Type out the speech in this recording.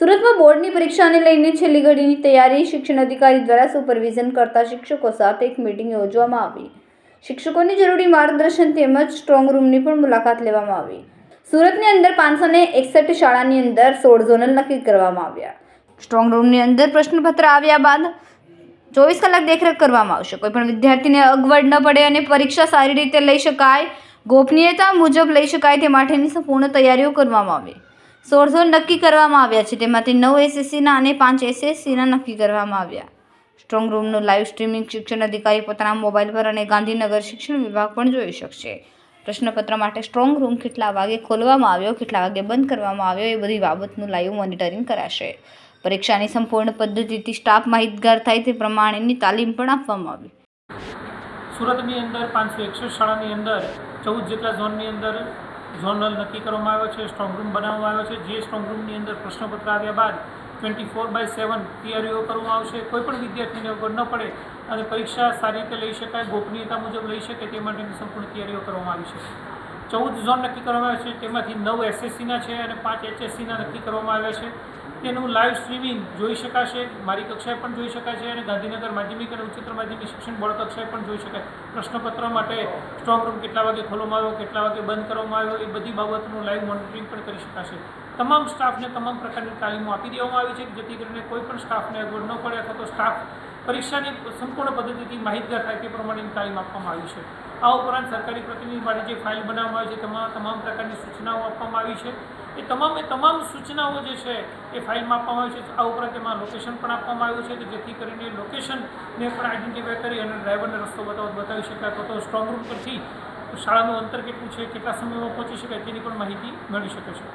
સુરતમાં બોર્ડની પરીક્ષાને લઈને છેલ્લી ઘડીની તૈયારી શિક્ષણ અધિકારી દ્વારા સુપરવિઝન કરતા શિક્ષકો સાથે એક મીટિંગ યોજવામાં આવી। શિક્ષકોને જરૂરી માર્ગદર્શન તેમજ સ્ટ્રોંગ રૂમની પણ મુલાકાત લેવામાં આવી। સુરતની અંદર 561 શાળાની અંદર 16 ઝોનલ નક્કી કરવામાં આવ્યા। સ્ટ્રોંગ રૂમની અંદર પ્રશ્નપત્ર આવ્યા બાદ 24 કલાક દેખરેખ કરવામાં આવશે। કોઈપણ વિદ્યાર્થીને અગવડ ન પડે અને પરીક્ષા સારી રીતે લઈ શકાય, ગોપનીયતા મુજબ લઈ શકાય તે માટેની સંપૂર્ણ તૈયારીઓ કરવામાં આવી। 16 ઝોન નક્કી કરવામાં આવ્યા છે, તેમાંથી 9 એસએસસીના અને 5 એસએસસીના નક્કી કરવામાં આવ્યા। સ્ટ્રોંગ રૂમનું લાઈવ સ્ટ્રીમિંગ શિક્ષણ અધિકારી પોતાના મોબાઈલ પર અને ગાંધીનગર શિક્ષણ વિભાગ પણ જોઈ શકશે। પ્રશ્નપત્ર માટે સ્ટ્રોંગ રૂમ કેટલા વાગે ખોલવામાં આવ્યો, કેટલા વાગે બંધ કરવામાં આવ્યો એ બધી બાબતનું લાઈવ મોનિટરિંગ કરાશે। પરીક્ષાની સંપૂર્ણ પદ્ધતિથી સ્ટાફ માહિતગાર થાય તે પ્રમાણેની તાલીમ પણ આપવામાં આવી। સુરતની અંદર 561 શાળાની અંદર 14 જેટલા ઝોનની અંદર ઝોનલ નક્કી કરવામાં આવ્યો છે, સ્ટ્રોંગ રૂમ બનાવવામાં આવ્યો છે। જે સ્ટ્રોંગ રૂમની અંદર પ્રશ્નપત્ર આવ્યા બાદ 24/7 તૈયારીઓ કરવામાં આવશે। કોઈપણ વિદ્યાર્થીને અગવડ ન પડે અને પરીક્ષા સારી રીતે લઈ શકાય, ગોપનીયતા મુજબ લઈ શકે તે માટેની સંપૂર્ણ તૈયારીઓ કરવામાં આવી છે। 14 ઝોન નક્કી કરવામાં આવ્યા છે, તેમાંથી 9 એસએસસીના છે અને 5 એચએસસીના નક્કી કરવામાં આવ્યા છે। તેનું લાઈવ સ્ટ્રીમિંગ જોઈ શકાશે, મારી કક્ષાએ પણ જોઈ શકાય છે અને ગાંધીનગર માધ્યમિક અને ઉચ્ચતર માધ્યમિક શિક્ષણ બોર્ડ કક્ષાએ પણ જોઈ શકાય। પ્રશ્નપત્ર માટે સ્ટ્રોંગ રૂમ કેટલા વાગે ખોલવામાં આવ્યો, કેટલા વાગે બંધ કરવામાં આવ્યો એ બધી બાબતનું લાઈવ મોનિટરિંગ પણ કરી શકાશે। તમામ સ્ટાફને તમામ પ્રકારની તાલીમો આપી દેવામાં આવી છે, જેથી કરીને કોઈ પણ સ્ટાફને અગવડ ન પડે અથવા તો સ્ટાફ પરીક્ષાની સંપૂર્ણ પદ્ધતિથી માહિતગાર થાય તે પ્રમાણેની તાલીમ આપવામાં આવી છે। આ ઉપરાંત સરકારી પ્રતિનિધિ માટે જે ફાઇલ બનાવવામાં આવી છે તેમાં તમામ પ્રકારની સૂચનાઓ આપવામાં આવી છે। એ તમામ સૂચનાઓ જે છે એ ફાઇલમાં આપવામાં આવી છે। આ ઉપરાંત તેમાં લોકેશન પણ આપવામાં આવ્યું છે કે જેથી કરીને લોકેશનને પણ આઈડેન્ટિફાય કરી અને ડ્રાઈવરને રસ્તો બતાવી શકાય, અથવા તો સ્ટ્રોંગ રૂમ પરથી શાળાનું અંતર કેટલું છે, કેટલા સમયમાં પહોંચી શકાય તેની પણ માહિતી મળી શકે છે।